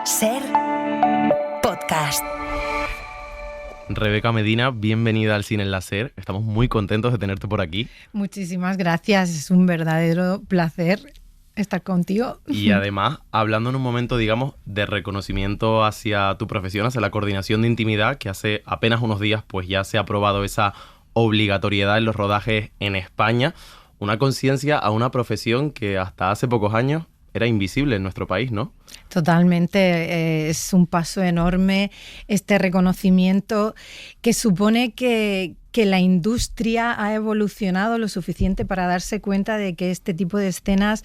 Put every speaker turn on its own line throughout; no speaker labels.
Ser Podcast.
Rebeca Medina, bienvenida al Cine en la SER. Estamos muy contentos de tenerte por aquí.
Muchísimas gracias, es un verdadero placer estar contigo.
Y además, hablando en un momento, digamos, de reconocimiento hacia tu profesión, hacia la coordinación de intimidad, que hace apenas unos días pues ya se ha aprobado esa obligatoriedad en los rodajes en España. Una conciencia a una profesión que hasta hace pocos años era invisible en nuestro país, ¿no?
Totalmente, es un paso enorme este reconocimiento que supone que la industria ha evolucionado lo suficiente para darse cuenta de que este tipo de escenas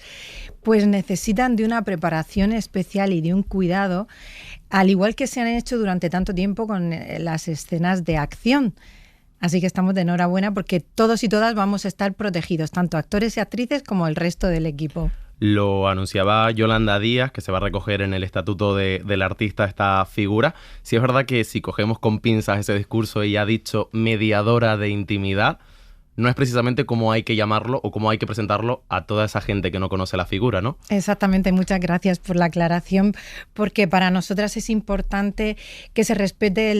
pues necesitan de una preparación especial y de un cuidado, al igual que se han hecho durante tanto tiempo con las escenas de acción. Así que estamos de enhorabuena porque todos y todas vamos a estar protegidos, tanto actores y actrices como el resto del equipo.
Lo anunciaba Yolanda Díaz, que se va a recoger en el estatuto del artista esta figura. Sí es verdad que si cogemos con pinzas ese discurso, ella ha dicho mediadora de intimidad, no es precisamente cómo hay que llamarlo o cómo hay que presentarlo a toda esa gente que no conoce la figura, ¿no?
Exactamente, muchas gracias por la aclaración, porque para nosotras es importante que se respete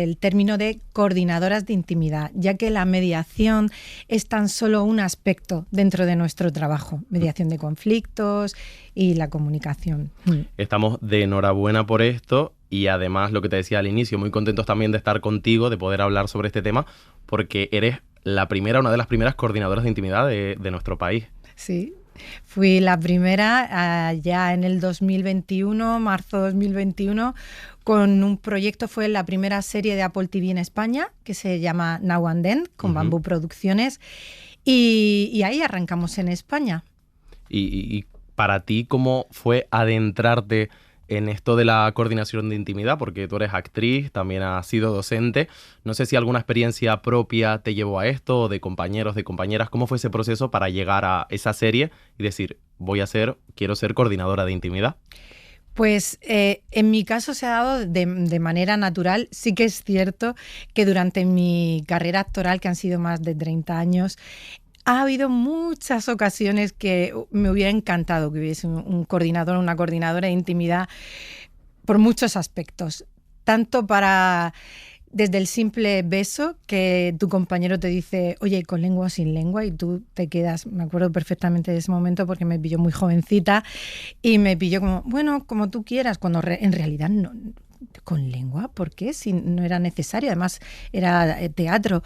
el término de coordinadoras de intimidad, ya que la mediación es tan solo un aspecto dentro de nuestro trabajo, mediación de conflictos y la comunicación.
Estamos de enhorabuena por esto y además, lo que te decía al inicio, muy contentos también de estar contigo, de poder hablar sobre este tema, porque eres una de las primeras coordinadoras de intimidad de nuestro país.
Sí, fui la primera ya en el 2021, marzo 2021, con un proyecto, fue la primera serie de Apple TV en España, que se llama Now and Then, con Bambú Producciones, y ahí arrancamos en España.
Y para ti, ¿cómo fue adentrarte en esto de la coordinación de intimidad? Porque tú eres actriz, también has sido docente. No sé si alguna experiencia propia te llevó a esto, o de compañeros, de compañeras. ¿Cómo fue ese proceso para llegar a esa serie y decir, quiero ser coordinadora de intimidad?
Pues en mi caso se ha dado de manera natural. Sí que es cierto que durante mi carrera actoral, que han sido más de 30 años, ha habido muchas ocasiones que me hubiera encantado que hubiese un coordinador o una coordinadora de intimidad por muchos aspectos. Tanto desde el simple beso, que tu compañero te dice, oye, con lengua o sin lengua, y tú te quedas, me acuerdo perfectamente de ese momento porque me pilló muy jovencita y me pilló como, bueno, como tú quieras, cuando en realidad no, con lengua, ¿por qué? Si no era necesario, además era teatro.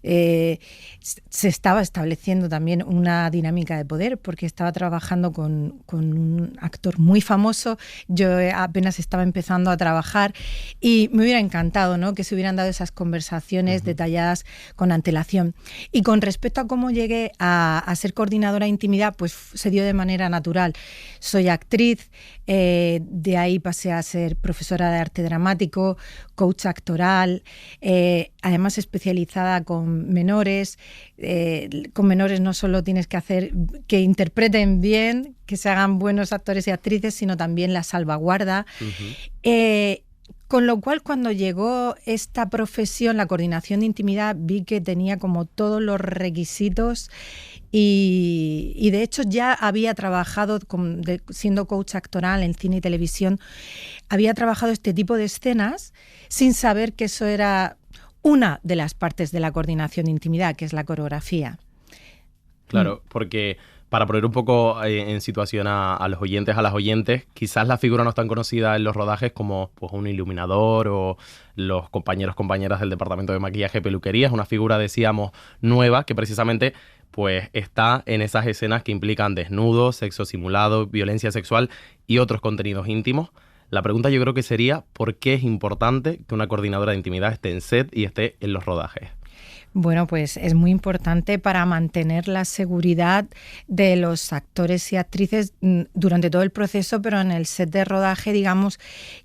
Se estaba estableciendo también una dinámica de poder porque estaba trabajando con un actor muy famoso. Yo apenas estaba empezando a trabajar y me hubiera encantado, ¿no?, que se hubieran dado esas conversaciones detalladas con antelación. Y con respecto a cómo llegué a ser coordinadora de intimidad, pues se dio de manera natural. Soy actriz, de ahí pasé a ser profesora de arte dramático, coach actoral, además especializada con menores. Con menores no solo tienes que hacer que interpreten bien, que se hagan buenos actores y actrices, sino también la salvaguarda. Con lo cual, cuando llegó esta profesión, la coordinación de intimidad, vi que tenía como todos los requisitos y de hecho ya había trabajado siendo coach actoral en cine y televisión, había trabajado este tipo de escenas sin saber que eso era una de las partes de la coordinación de intimidad, que es la coreografía.
Claro, porque para poner un poco en situación a los oyentes, a las oyentes, quizás la figura no es tan conocida en los rodajes como pues, un iluminador o los compañeras del departamento de maquillaje y peluquería. Es una figura, decíamos, nueva, que precisamente pues, está en esas escenas que implican desnudos, sexo simulado, violencia sexual y otros contenidos íntimos. La pregunta yo creo que sería, ¿por qué es importante que una coordinadora de intimidad esté en set y esté en los rodajes?
Bueno, pues es muy importante para mantener la seguridad de los actores y actrices durante todo el proceso, pero en el set de rodaje, digamos,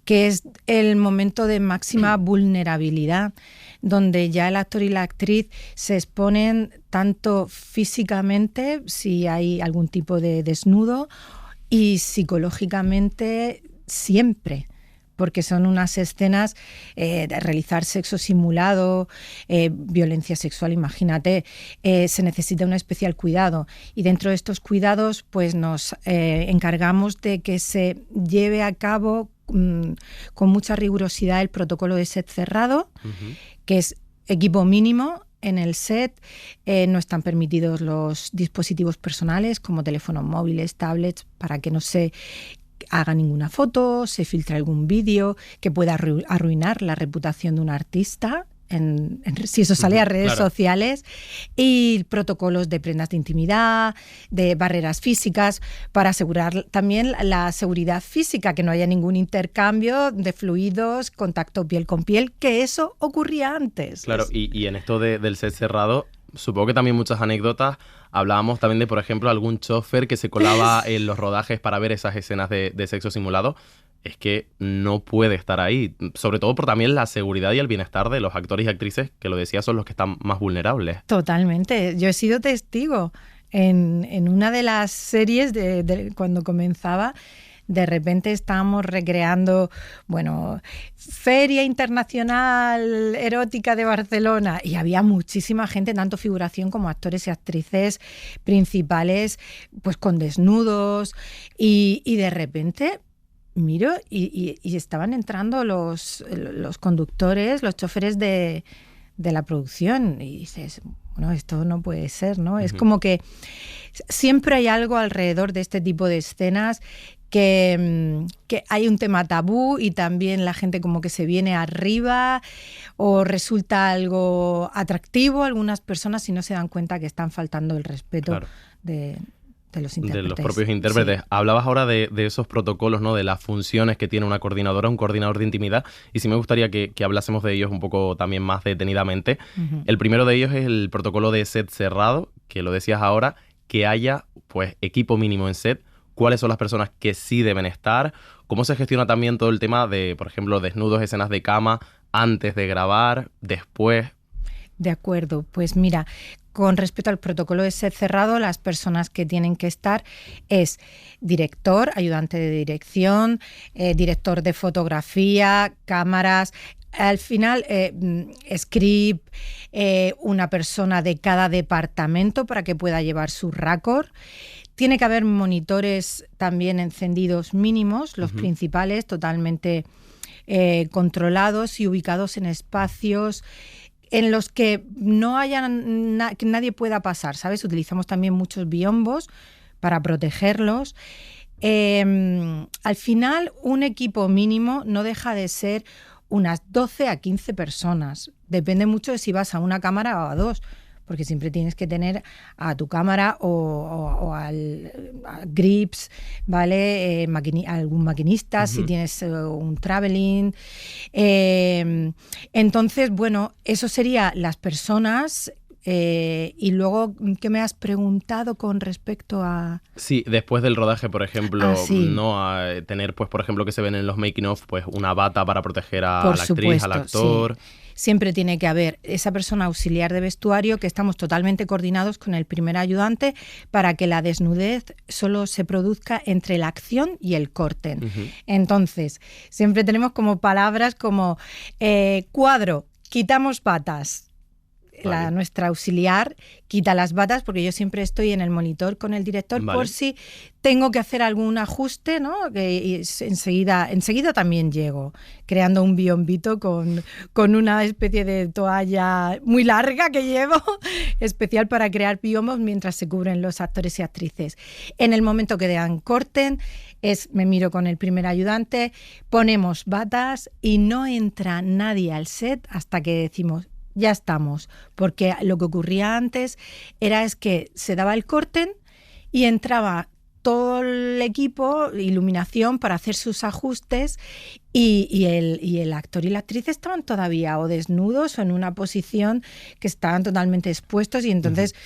que es el momento de máxima vulnerabilidad, donde ya el actor y la actriz se exponen tanto físicamente, si hay algún tipo de desnudo, y psicológicamente siempre, porque son unas escenas de realizar sexo simulado, violencia sexual, imagínate, se necesita un especial cuidado. Y dentro de estos cuidados, pues nos encargamos de que se lleve a cabo con mucha rigurosidad el protocolo de set cerrado, que es equipo mínimo. En el set no están permitidos los dispositivos personales como teléfonos móviles, tablets, para que no se haga ninguna foto, se filtre algún vídeo que pueda arruinar la reputación de un artista. Si eso sale a redes sociales, y protocolos de prendas de intimidad, de barreras físicas, para asegurar también la seguridad física, que no haya ningún intercambio de fluidos, contacto piel con piel, que eso ocurría antes.
Claro, y en esto del set cerrado, supongo que también muchas anécdotas. Hablábamos también de, por ejemplo, algún chofer que se colaba en los rodajes para ver esas escenas de sexo simulado. Es que no puede estar ahí, sobre todo por también la seguridad y el bienestar de los actores y actrices, que lo decía, son los que están más vulnerables.
Totalmente. Yo he sido testigo en una de las series cuando comenzaba. De repente estábamos recreando, Feria Internacional Erótica de Barcelona, y había muchísima gente, tanto figuración como actores y actrices principales, pues con desnudos, y de repente miro y estaban entrando los conductores, los choferes de la producción, y dices, esto no puede ser, ¿no? Es como que siempre hay algo alrededor de este tipo de escenas que hay un tema tabú, y también la gente como que se viene arriba, o resulta algo atractivo a algunas personas si no se dan cuenta que están faltando el respeto de los intérpretes.
De los propios intérpretes. Sí. Hablabas ahora de esos protocolos, ¿no? De las funciones que tiene una coordinadora, un coordinador de intimidad, y sí me gustaría que hablásemos de ellos un poco también más detenidamente. El primero de ellos es el protocolo de set cerrado, que lo decías ahora, que haya pues equipo mínimo en set, cuáles son las personas que sí deben estar, cómo se gestiona también todo el tema de, por ejemplo, desnudos, escenas de cama, antes de grabar, después.
De acuerdo, pues mira, con respecto al protocolo de set cerrado, las personas que tienen que estar es director, ayudante de dirección, director de fotografía, cámaras, al final script, una persona de cada departamento para que pueda llevar su raccord. Tiene que haber monitores también encendidos mínimos, los principales, totalmente controlados y ubicados en espacios en los que no haya que nadie pueda pasar, ¿sabes? Utilizamos también muchos biombos para protegerlos. Al final, un equipo mínimo no deja de ser unas 12 a 15 personas. Depende mucho de si vas a una cámara o a dos, porque siempre tienes que tener a tu cámara o a grips, ¿vale? Algún maquinista, si tienes un traveling. Entonces, eso sería las personas. Y luego, ¿qué me has preguntado con respecto a...?
Sí, después del rodaje, por ejemplo, tener, pues, por ejemplo, que se ven en los making of, pues, una bata para proteger a la actriz, al actor.
Sí. Siempre tiene que haber esa persona auxiliar de vestuario, que estamos totalmente coordinados con el primer ayudante para que la desnudez solo se produzca entre la acción y el corte. Entonces, siempre tenemos como palabras como cuadro, quitamos batas. Nuestra auxiliar quita las batas, porque yo siempre estoy en el monitor con el director por si tengo que hacer algún ajuste, ¿no? Que enseguida también llego, creando un biombito con una especie de toalla muy larga que llevo, especial para crear biombos mientras se cubren los actores y actrices. En el momento que dan corten, me miro con el primer ayudante, ponemos batas y no entra nadie al set hasta que decimos ya estamos, porque lo que ocurría antes es que se daba el corten y entraba todo el equipo, iluminación, para hacer sus ajustes, y el actor y la actriz estaban todavía o desnudos o en una posición que estaban totalmente expuestos, y entonces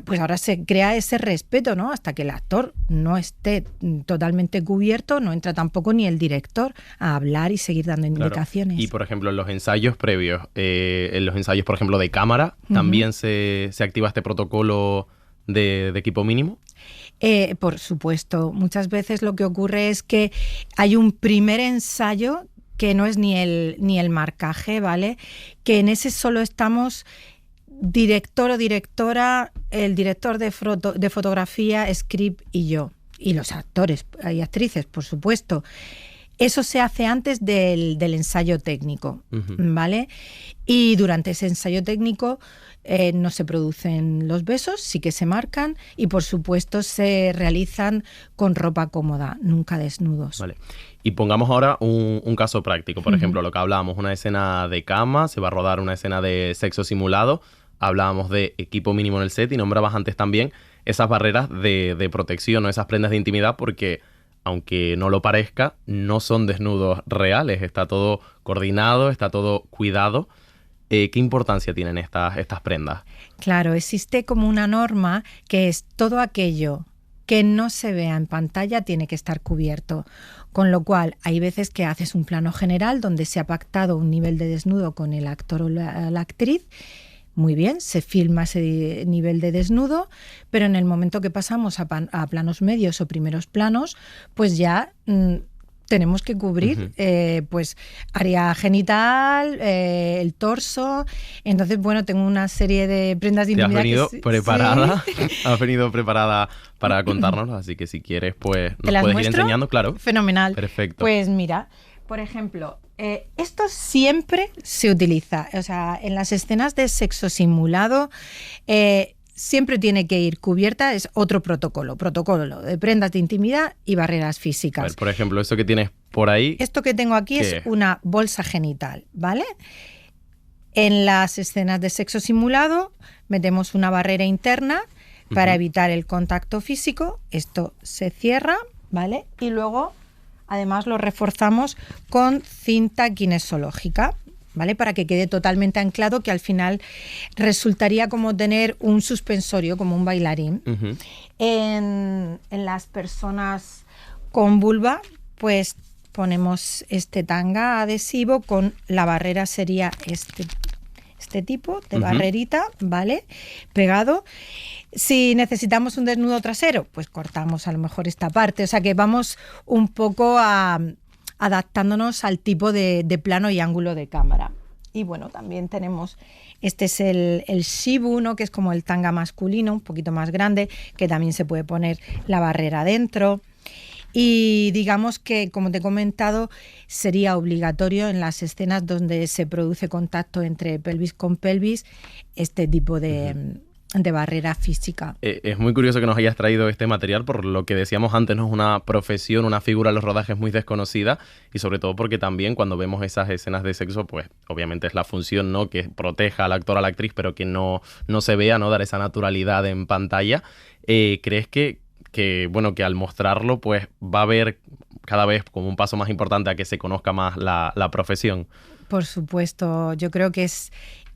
pues ahora se crea ese respeto, ¿no? Hasta que el actor no esté totalmente cubierto, no entra tampoco ni el director a hablar y seguir dando indicaciones.
Y por ejemplo, en los ensayos previos, en los ensayos, por ejemplo, de cámara, ¿también se activa este protocolo de equipo mínimo?
Por supuesto. Muchas veces lo que ocurre es que hay un primer ensayo que no es ni el marcaje, ¿vale? Que en ese solo estamos director o directora, el director de fotografía, script y yo. Y los actores y actrices, por supuesto. Eso se hace antes del ensayo técnico,
Ujú.
¿vale? Y durante ese ensayo técnico no se producen los besos, sí que se marcan y por supuesto se realizan con ropa cómoda, nunca desnudos.
Vale. Y pongamos ahora un caso práctico. Por ejemplo, lo que hablábamos, una escena de cama, se va a rodar una escena de sexo simulado. Hablábamos de equipo mínimo en el set y nombrabas antes también esas barreras de protección o esas prendas de intimidad porque, aunque no lo parezca, no son desnudos reales. Está todo coordinado, está todo cuidado. ¿Qué importancia tienen estas prendas?
Claro, existe como una norma que es todo aquello que no se vea en pantalla tiene que estar cubierto. Con lo cual, hay veces que haces un plano general donde se ha pactado un nivel de desnudo con el actor o la actriz. Muy bien, se filma ese nivel de desnudo, pero en el momento que pasamos a planos medios o primeros planos, pues ya tenemos que cubrir pues área genital, el torso. Entonces, bueno, tengo una serie de prendas de intimidad.
¿Te has venido preparada?
Sí.
Has venido preparada para contárnoslo, así que si quieres, pues
¿Te
nos
las
puedes ir
muestro?
enseñando, claro.
Fenomenal.
Perfecto.
Pues mira, por ejemplo, esto siempre se utiliza, o sea, en las escenas de sexo simulado siempre tiene que ir cubierta, es otro protocolo de prendas de intimidad y barreras
A
físicas.
ver, por ejemplo, esto que tienes por ahí.
Esto que tengo aquí
¿Qué?
es una bolsa genital, ¿vale? En las escenas de sexo simulado metemos una barrera interna para evitar el contacto físico. Esto se cierra, ¿vale? Y luego, además, lo reforzamos con cinta kinesológica, ¿vale? Para que quede totalmente anclado, que al final resultaría como tener un suspensorio, como un bailarín.
Ujú.
En las personas con vulva, pues ponemos este tanga adhesivo con la barrera, sería este tipo de barrerita, ¿vale? Pegado. Si necesitamos un desnudo trasero, pues cortamos a lo mejor esta parte. O sea que vamos un poco adaptándonos al tipo de plano y ángulo de cámara. Y bueno, también tenemos, este es el shibu, ¿no? Que es como el tanga masculino, un poquito más grande, que también se puede poner la barrera dentro. Y digamos que, como te he comentado, sería obligatorio en las escenas donde se produce contacto entre pelvis con pelvis este tipo de barrera física.
Es muy curioso que nos hayas traído este material, por lo que decíamos antes, no es una profesión, una figura en los rodajes muy desconocida, y sobre todo porque también cuando vemos esas escenas de sexo, pues obviamente es la función, ¿no?, que proteja al actor, a la actriz, pero que no se vea, ¿no?, dar esa naturalidad en pantalla. ¿Crees que bueno, que al mostrarlo, pues va a haber cada vez como un paso más importante a que se conozca más la profesión?
Por supuesto, yo creo que es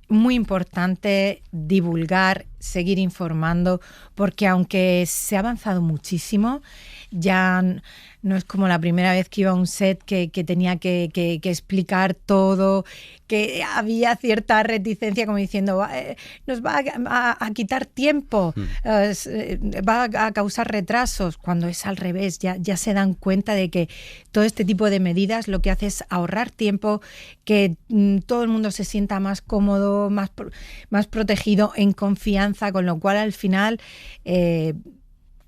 muy importante divulgar, seguir informando, porque aunque se ha avanzado muchísimo, ya no es como la primera vez que iba a un set que tenía que explicar todo, que había cierta reticencia como diciendo nos va a quitar tiempo, va a causar retrasos, cuando es al revés. Ya se dan cuenta de que todo este tipo de medidas lo que hace es ahorrar tiempo, que todo el mundo se sienta más cómodo, más protegido, en confianza, con lo cual al final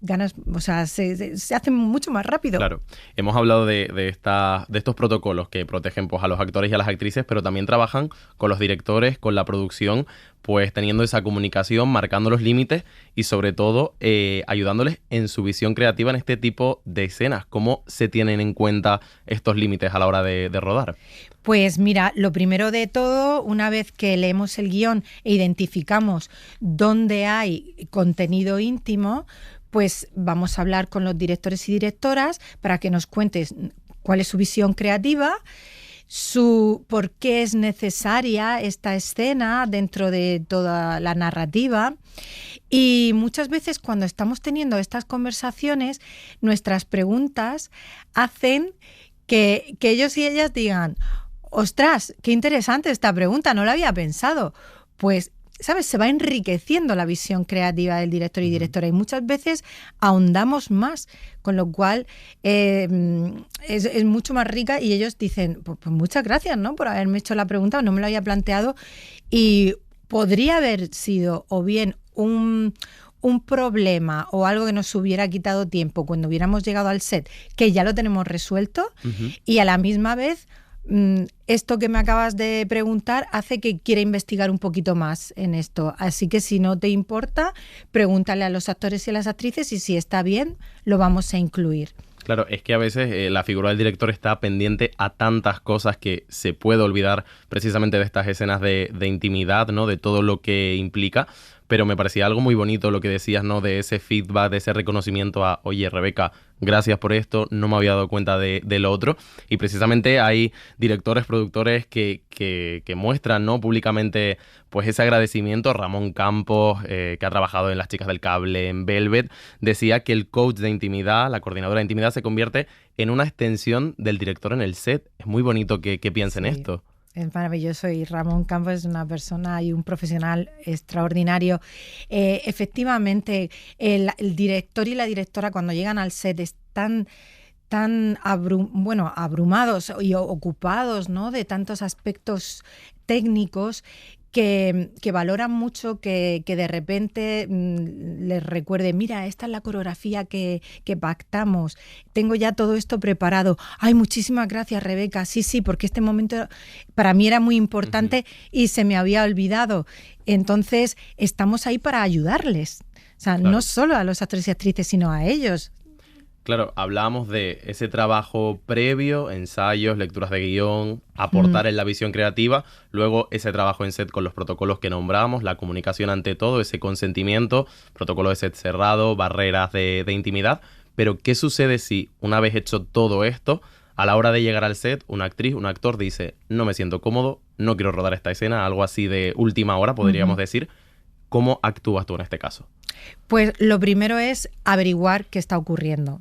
ganas, o sea, se hace mucho más rápido.
Claro, hemos hablado de estos protocolos que protegen, pues, a los actores y a las actrices, pero también trabajan con los directores, con la producción, pues teniendo esa comunicación, marcando los límites y sobre todo ayudándoles en su visión creativa en este tipo de escenas. ¿Cómo se tienen en cuenta estos límites a la hora de rodar?
Pues mira, lo primero de todo, una vez que leemos el guión e identificamos dónde hay contenido íntimo, pues vamos a hablar con los directores y directoras para que nos cuentes cuál es su visión creativa, por qué es necesaria esta escena dentro de toda la narrativa. Y muchas veces cuando estamos teniendo estas conversaciones, nuestras preguntas hacen que ellos y ellas digan: ostras, qué interesante esta pregunta, no la había pensado. Pues, ¿sabes? Se va enriqueciendo la visión creativa del director y directora y muchas veces ahondamos más, con lo cual es mucho más rica y ellos dicen, pues muchas gracias, ¿no?, por haberme hecho la pregunta, no me lo había planteado, y podría haber sido o bien un un problema o algo que nos hubiera quitado tiempo cuando hubiéramos llegado al set, que ya lo tenemos resuelto, y a la misma vez esto que me acabas de preguntar hace que quiera investigar un poquito más en esto. Así que si no te importa, pregúntale a los actores y a las actrices y si está bien, lo vamos a incluir.
Claro, es que a veces la figura del director está pendiente a tantas cosas que se puede olvidar precisamente de estas escenas de intimidad, ¿no? De todo lo que implica. Pero me parecía algo muy bonito lo que decías, ¿no? De ese feedback, de ese reconocimiento a, oye, Rebeca, gracias por esto, no me había dado cuenta de lo otro. Y precisamente hay directores, productores que muestran, ¿no? Públicamente pues ese agradecimiento. Ramón Campos, que ha trabajado en Las Chicas del Cable, en Velvet, decía que el coach de intimidad, la coordinadora de intimidad, se convierte en una extensión del director en el set. Es muy bonito que piensen esto.
Es maravilloso y Ramón Campos es una persona y un profesional extraordinario. Efectivamente, el director y la directora cuando llegan al set están tan abrumados y ocupados, ¿no? De tantos aspectos técnicos que valoran mucho que de repente les recuerde, mira, esta es la coreografía que pactamos, tengo ya todo esto preparado. Ay, muchísimas gracias, Rebeca. Sí, porque este momento para mí era muy importante y se me había olvidado. Entonces, estamos ahí para ayudarles. O sea, no solo a los actores y actrices, sino a ellos.
Claro, hablábamos de ese trabajo previo, ensayos, lecturas de guión, aportar en la visión creativa, luego ese trabajo en set con los protocolos que nombramos, la comunicación ante todo, ese consentimiento, protocolo de set cerrado, barreras de intimidad. Pero, ¿qué sucede si, una vez hecho todo esto, a la hora de llegar al set, una actriz, un actor dice, no me siento cómodo, no quiero rodar esta escena, algo así de última hora, podríamos decir? ¿Cómo actúas tú en este caso?
Pues lo primero es averiguar qué está ocurriendo.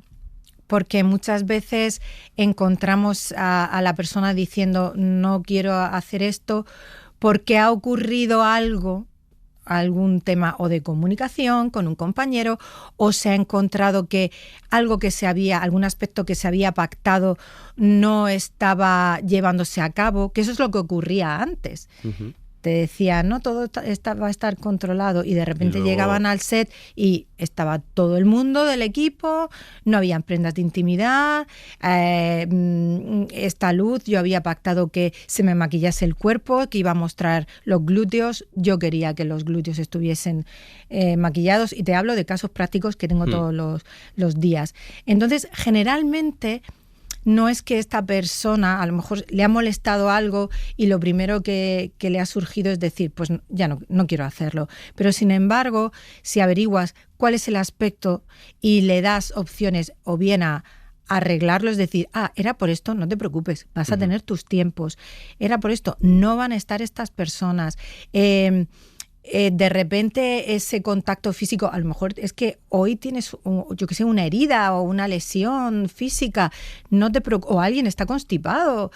Porque muchas veces encontramos a la persona diciendo no quiero hacer esto porque ha ocurrido algún tema o de comunicación con un compañero, o se ha encontrado que algún aspecto que se había pactado no estaba llevándose a cabo, que eso es lo que ocurría antes. Te decía, no, todo va a estar controlado, y de repente llegaban al set y estaba todo el mundo del equipo, no habían prendas de intimidad, esta luz, yo había pactado que se me maquillase el cuerpo, que iba a mostrar los glúteos, yo quería que los glúteos estuviesen maquillados, y te hablo de casos prácticos que tengo todos los días. Entonces, generalmente no es que esta persona a lo mejor le ha molestado algo y lo primero que le ha surgido es decir, pues ya no quiero hacerlo. Pero sin embargo, si averiguas cuál es el aspecto y le das opciones o bien a arreglarlo, es decir, era por esto, no te preocupes, vas a tener tus tiempos. Era por esto, no van a estar estas personas. De repente ese contacto físico, a lo mejor es que hoy tienes, una herida o una lesión física, no te o alguien está constipado.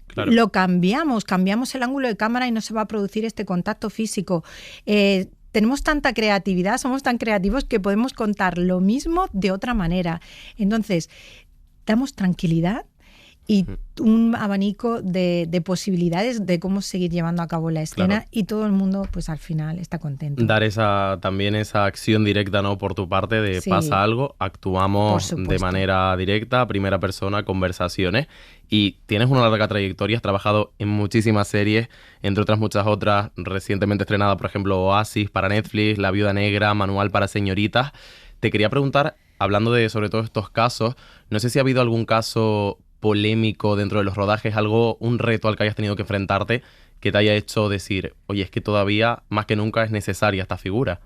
Claro. Lo cambiamos el ángulo de cámara y no se va a producir este contacto físico. Tenemos tanta creatividad, somos tan creativos que podemos contar lo mismo de otra manera. Entonces, damos tranquilidad y un abanico de posibilidades de cómo seguir llevando a cabo la escena, claro. Y todo el mundo, pues al final, está contento.
Dar también esa acción directa, ¿no? Por tu parte, de pasa algo, actuamos de manera directa, primera persona, conversaciones. Y tienes una larga trayectoria, has trabajado en muchísimas series, entre otras muchas otras, recientemente estrenada, por ejemplo, Oasis para Netflix, La Viuda Negra, Manual para Señoritas. Te quería preguntar, hablando de sobre todo estos casos, no sé si ha habido algún caso polémico dentro de los rodajes, un reto al que hayas tenido que enfrentarte que te haya hecho decir, oye, es que todavía más que nunca es necesaria esta figura.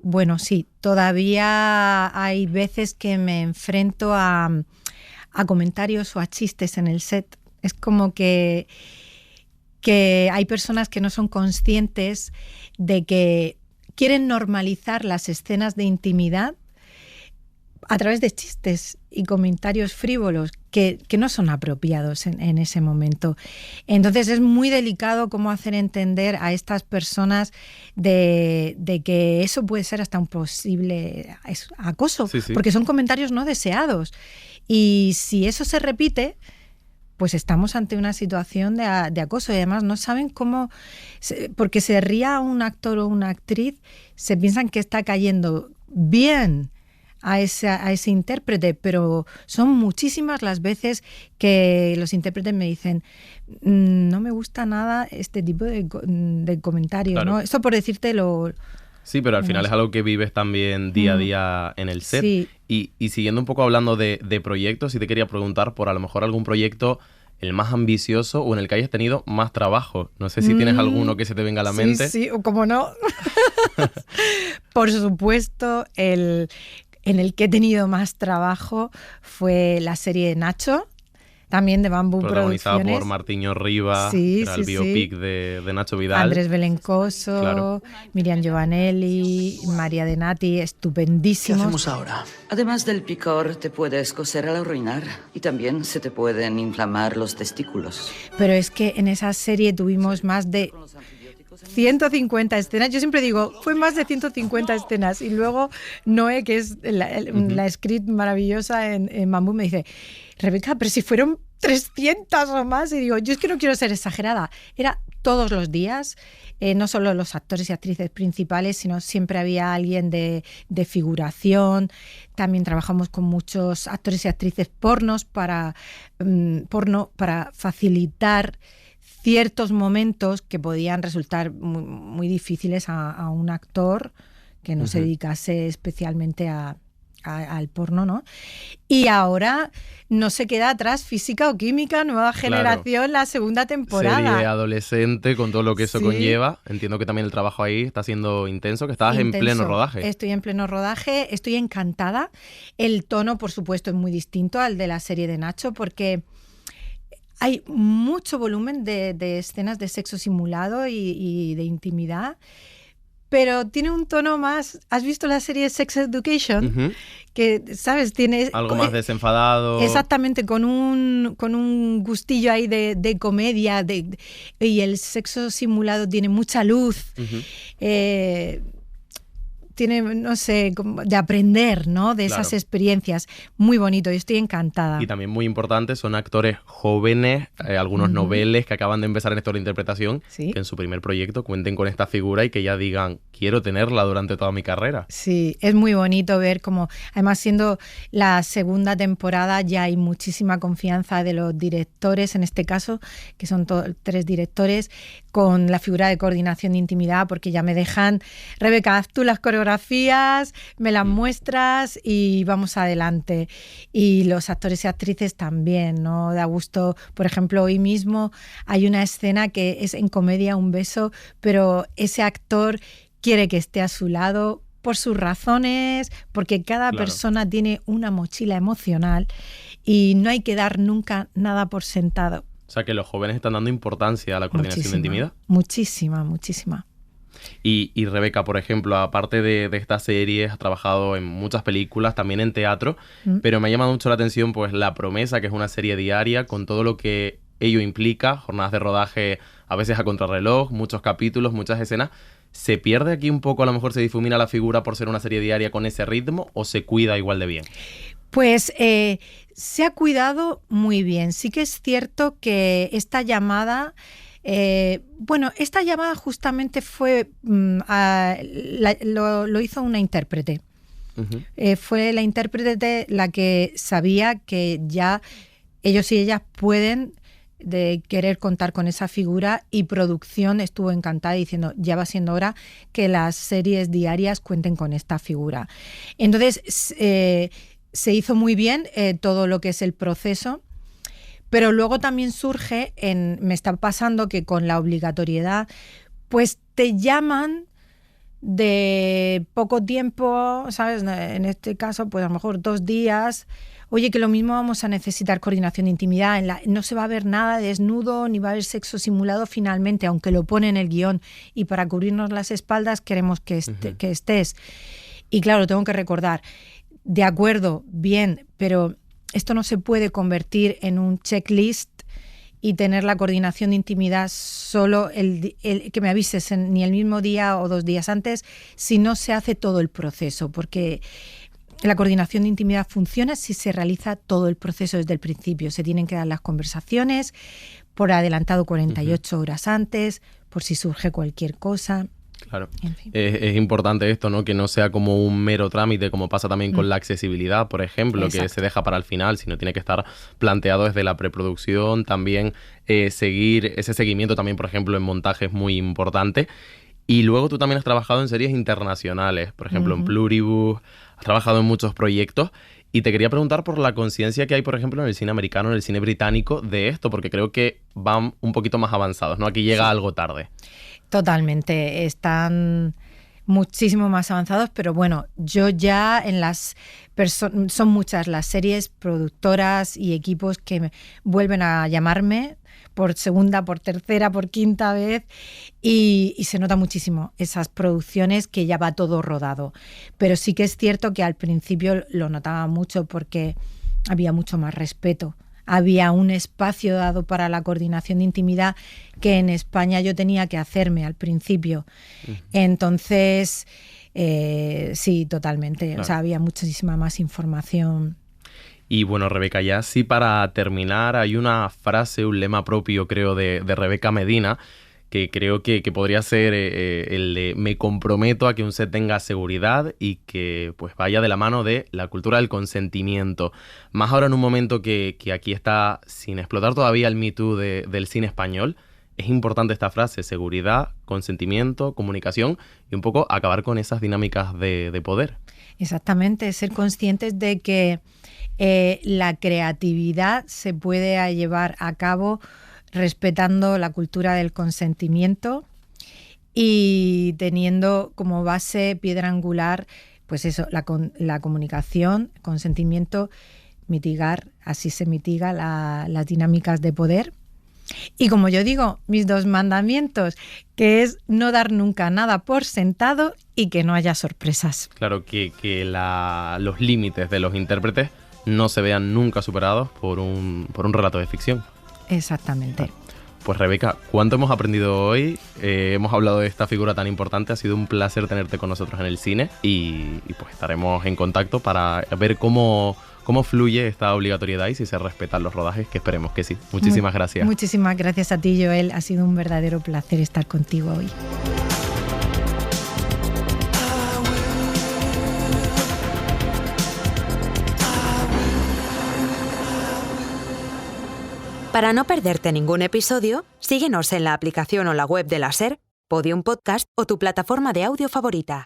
Bueno, sí, todavía hay veces que me enfrento a comentarios o a chistes en el set. Es como que hay personas que no son conscientes de que quieren normalizar las escenas de intimidad a través de chistes y comentarios frívolos que no son apropiados en ese momento. Entonces es muy delicado cómo hacer entender a estas personas de que eso puede ser hasta un posible acoso, porque son comentarios no deseados. Y si eso se repite, pues estamos ante una situación de acoso y además no saben cómo, porque se ría un actor o una actriz, se piensan que está cayendo bien a ese intérprete, pero son muchísimas las veces que los intérpretes me dicen no me gusta nada este tipo de comentarios,
claro.
¿no? Esto por decirte lo...
Sí, pero al final es algo que vives también día a día en el set.
Sí.
Y siguiendo un poco hablando de proyectos, sí te quería preguntar por a lo mejor algún proyecto el más ambicioso o en el que hayas tenido más trabajo. No sé si tienes alguno que se te venga a la mente.
Sí, o como no. Por supuesto, en el que he tenido más trabajo fue la serie Nacho, también de Bambú
Protagonizada
Producciones.
por Martiño Riva,
Sí,
era el
sí,
biopic de Nacho Vidal.
Andrés Belencoso,
Claro.
Miriam Giovanelli, María De Nati,
¿Qué
estupendísimos.
hacemos ahora?
Además del picor, te puedes coser al orinar y también se te pueden inflamar los testículos.
Pero es que en esa serie tuvimos más de 150 escenas. Yo siempre digo, fue más de 150 escenas. Y luego Noé, que es la script maravillosa en Bambú, me dice, Rebeca, pero si fueron 300 o más. Y digo, yo es que no quiero ser exagerada. Era todos los días, no solo los actores y actrices principales, sino siempre había alguien de figuración. También trabajamos con muchos actores y actrices porno para facilitar ciertos momentos que podían resultar muy, muy difíciles a un actor que no se dedicase especialmente al porno, ¿no? Y ahora no se queda atrás Física o Química, Nueva Generación, la segunda temporada.
Serie adolescente con todo lo que eso
Sí.
conlleva. Entiendo que también el trabajo ahí está siendo intenso, que estabas en
Intenso.
pleno rodaje.
Estoy en pleno rodaje, estoy encantada. El tono, por supuesto, es muy distinto al de la serie de Nacho porque hay mucho volumen de escenas de sexo simulado y de intimidad, pero tiene un tono más... ¿Has visto la serie Sex Education?
Ujú.
Que, ¿sabes? Tiene
Algo más desenfadado.
exactamente, con un gustillo ahí de comedia, y el sexo simulado tiene mucha luz.
Ujú.
Tiene, no sé, como de aprender, ¿no? De esas
Claro.
experiencias. Muy bonito, yo estoy encantada.
Y también muy importante, son actores jóvenes, algunos noveles que acaban de empezar en esto de la interpretación,
Sí.
que en su primer proyecto cuenten con esta figura y que ya digan, quiero tenerla durante toda mi carrera.
Sí, es muy bonito ver cómo, además siendo la segunda temporada, ya hay muchísima confianza de los directores, en este caso, que son 3 directores, con la figura de coordinación de intimidad, porque ya me dejan, Rebeca, haz tú las coreografías, me las muestras y vamos adelante. Y los actores y actrices también, ¿no? Da gusto, por ejemplo, hoy mismo hay una escena que es en comedia, un beso, pero ese actor quiere que esté a su lado por sus razones, porque cada
Claro.
persona tiene una mochila emocional y no hay que dar nunca nada por sentado.
O sea que los jóvenes están dando importancia a la coordinación de intimidad.
Muchísima, muchísima.
Y Rebeca, por ejemplo, aparte de esta serie, has trabajado en muchas películas, también en teatro, pero me ha llamado mucho la atención pues La Promesa, que es una serie diaria con todo lo que ello implica, jornadas de rodaje a veces a contrarreloj, muchos capítulos, muchas escenas. ¿Se pierde aquí un poco, a lo mejor se difumina la figura por ser una serie diaria con ese ritmo o se cuida igual de bien?
Pues se ha cuidado muy bien. Sí que es cierto que esta llamada... esta llamada justamente fue lo hizo una intérprete.
Ujú.
Fue la intérprete la que sabía que ya ellos y ellas pueden de querer contar con esa figura, y producción estuvo encantada diciendo, ya va siendo hora que las series diarias cuenten con esta figura. Entonces se hizo muy bien todo lo que es el proceso. Pero luego también surge, me está pasando que con la obligatoriedad, pues te llaman de poco tiempo, ¿sabes? En este caso, pues a lo mejor 2 días. Oye, que lo mismo vamos a necesitar coordinación de intimidad. No se va a ver nada de desnudo, ni va a haber sexo simulado finalmente, aunque lo pone en el guión. Y para cubrirnos las espaldas queremos que estés. Y claro, tengo que recordar, de acuerdo, bien, pero... esto no se puede convertir en un checklist y tener la coordinación de intimidad solo el que me avises ni el mismo día o 2 días antes, si no se hace todo el proceso, porque la coordinación de intimidad funciona si se realiza todo el proceso desde el principio. Se tienen que dar las conversaciones por adelantado 48 horas antes, por si surge cualquier cosa.
Claro,
en fin.
Es importante esto, ¿no? Que no sea como un mero trámite, como pasa también con la accesibilidad, por ejemplo, que se deja para el final, sino tiene que estar planteado desde la preproducción, también seguir ese seguimiento también, por ejemplo, en montaje es muy importante. Y luego tú también has trabajado en series internacionales, por ejemplo, en Pluribus, has trabajado en muchos proyectos. Y te quería preguntar por la conciencia que hay, por ejemplo, en el cine americano, en el cine británico, de esto, porque creo que van un poquito más avanzados, ¿no? Aquí llega algo tarde.
Totalmente, están muchísimo más avanzados, pero bueno, yo ya en son muchas las series, productoras y equipos que vuelven a llamarme por segunda, por tercera, por quinta vez y se nota muchísimo esas producciones que ya va todo rodado. Pero sí que es cierto que al principio lo notaba mucho porque había mucho más respeto. Había un espacio dado para la coordinación de intimidad que en España yo tenía que hacerme al principio. Entonces, sí, totalmente. Claro. O sea, había muchísima más información.
Y bueno, Rebeca, ya sí para terminar, hay una frase, un lema propio, creo, de Rebeca Medina, que creo que podría ser el de me comprometo a que un set tenga seguridad y que pues vaya de la mano de la cultura del consentimiento. Más ahora en un momento que aquí está sin explotar todavía el Me Too del cine español, es importante esta frase, seguridad, consentimiento, comunicación y un poco acabar con esas dinámicas de poder.
Exactamente, ser conscientes de que la creatividad se puede llevar a cabo respetando la cultura del consentimiento y teniendo como base, piedra angular, pues eso, la comunicación, consentimiento, mitigar, así se mitiga las dinámicas de poder. Y como yo digo, mis 2 mandamientos, que es no dar nunca nada por sentado y que no haya sorpresas.
Claro, que los límites de los intérpretes no se vean nunca superados por un relato de ficción.
Exactamente.
Pues Rebeca, ¿cuánto hemos aprendido hoy? Hemos hablado de esta figura tan importante, ha sido un placer tenerte con nosotros en el cine y pues estaremos en contacto para ver cómo fluye esta obligatoriedad y si se respetan los rodajes, que esperemos que sí. Muchísimas gracias.
Muchísimas gracias a ti, Joel. Ha sido un verdadero placer estar contigo hoy.
Para no perderte ningún episodio, síguenos en la aplicación o la web de la SER, Podium Podcast o tu plataforma de audio favorita.